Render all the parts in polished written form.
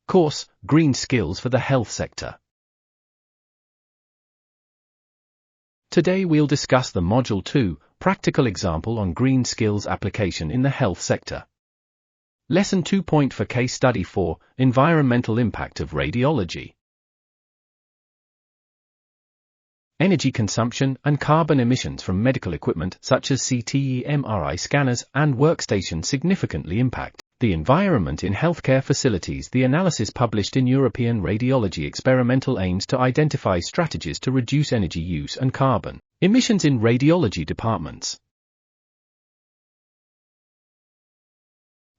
Course, Green Skills for the Health Sector. Today we'll discuss the Module 2, Practical Example on Green Skills Application in the Health Sector. Lesson 2. For Case Study 4, Environmental Impact of Radiology. Energy consumption and carbon emissions from medical equipment such as CT, MRI scanners, and workstations significantly impact the environment in healthcare facilities. The analysis published in European Radiology Experimental aims to identify strategies to reduce energy use and carbon emissions in radiology departments.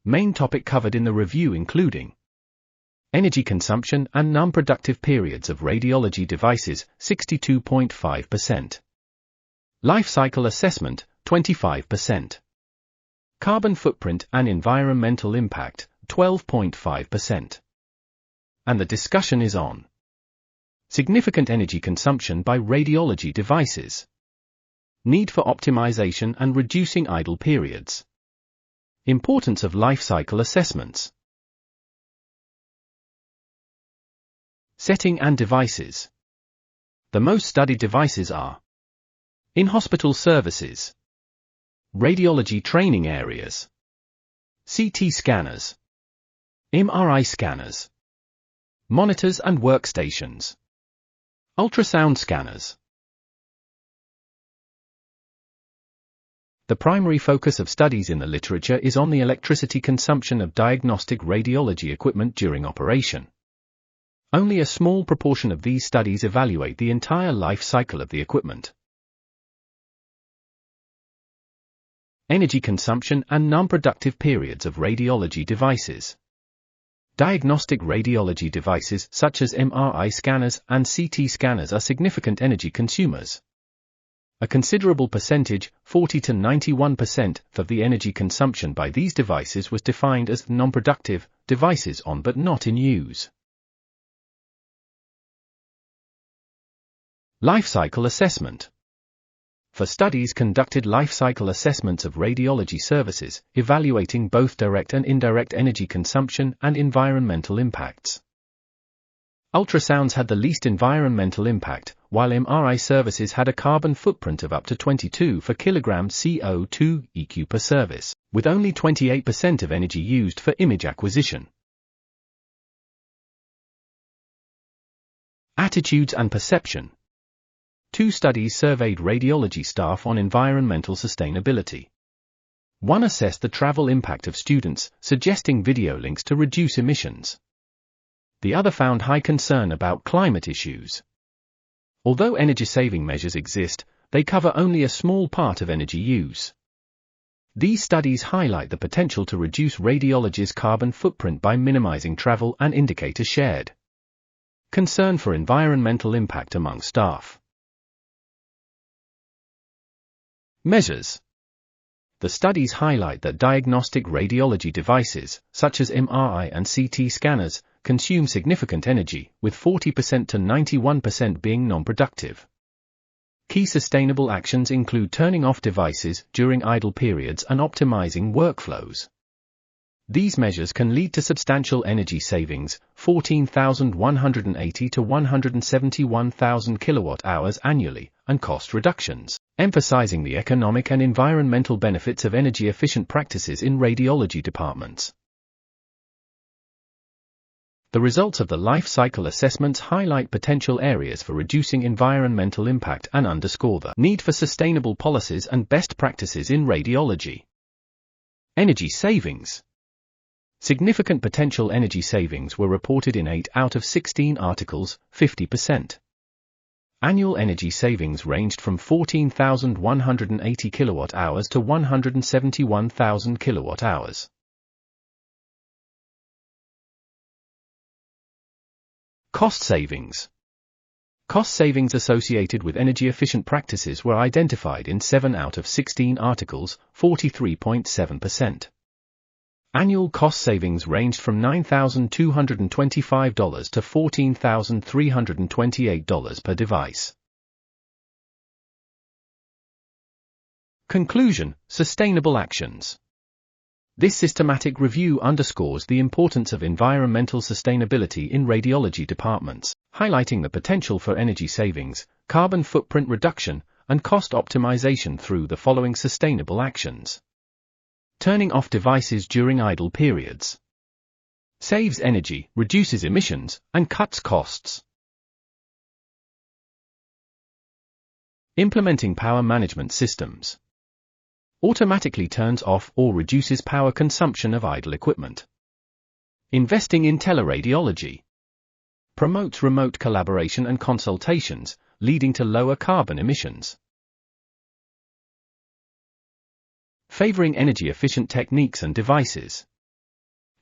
Main topic covered in the review including energy consumption and non-productive periods of radiology devices, 62.5%. Life cycle assessment, 25%. Carbon footprint and environmental impact, 12.5%. And the discussion is on significant energy consumption by radiology devices. Need for optimization and reducing idle periods. Importance of life cycle assessments. Setting and devices. The most studied devices are in-hospital services, radiology training areas, CT scanners, MRI scanners, monitors and workstations, ultrasound scanners. The primary focus of studies in the literature is on the electricity consumption of diagnostic radiology equipment during operation. Only a small proportion of these studies evaluate the entire life cycle of the equipment. Energy consumption and non-productive periods of radiology devices. Diagnostic radiology devices such as MRI scanners and CT scanners are significant energy consumers. A considerable percentage, 40 to 91%, of the energy consumption by these devices was defined as non-productive, devices on but not in use. Life cycle assessment. For studies conducted life cycle assessments of radiology services, evaluating both direct and indirect energy consumption and environmental impacts. Ultrasounds had the least environmental impact, while MRI services had a carbon footprint of up to 22 for kilogram CO2 EQ per service, with only 28% of energy used for image acquisition. Attitudes and perception. 2 studies surveyed radiology staff on environmental sustainability. 1 assessed the travel impact of students, suggesting video links to reduce emissions. The other found high concern about climate issues. Although energy-saving measures exist, they cover only a small part of energy use. These studies highlight the potential to reduce radiology's carbon footprint by minimizing travel and indicator shared. Concern for environmental impact among staff. Measures. The studies highlight that diagnostic radiology devices, such as MRI and CT scanners, consume significant energy, with 40% to 91% being non-productive. Key sustainable actions include turning off devices during idle periods and optimizing workflows. These measures can lead to substantial energy savings, 14,180 to 171,000 kilowatt-hours annually, and cost reductions, emphasizing the economic and environmental benefits of energy-efficient practices in radiology departments. The results of the life cycle assessments highlight potential areas for reducing environmental impact and underscore the need for sustainable policies and best practices in radiology. Energy savings. Significant potential energy savings were reported in 8 out of 16 articles, 50%. Annual energy savings ranged from 14,180 kilowatt-hours to 171,000 kilowatt-hours. Cost savings. Cost savings associated with energy-efficient practices were identified in 7 out of 16 articles, 43.7%. Annual cost savings ranged from $9,225 to $14,328 per device. Conclusion: sustainable actions. This systematic review underscores the importance of environmental sustainability in radiology departments, highlighting the potential for energy savings, carbon footprint reduction, and cost optimization through the following sustainable actions. Turning off devices during idle periods. Saves energy, reduces emissions, and cuts costs. Implementing power management systems. Automatically turns off or reduces power consumption of idle equipment. Investing in teleradiology. Promotes remote collaboration and consultations, leading to lower carbon emissions. Favoring energy-efficient techniques and devices.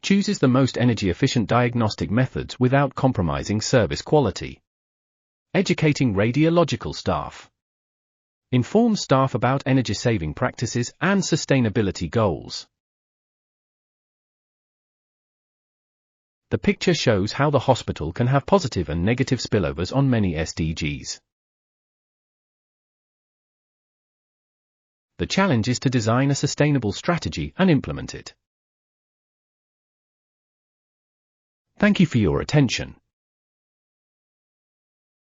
Chooses the most energy-efficient diagnostic methods without compromising service quality. Educating radiological staff. Informs staff about energy-saving practices and sustainability goals. The picture shows how the hospital can have positive and negative spillovers on many SDGs. The challenge is to design a sustainable strategy and implement it. Thank you for your attention.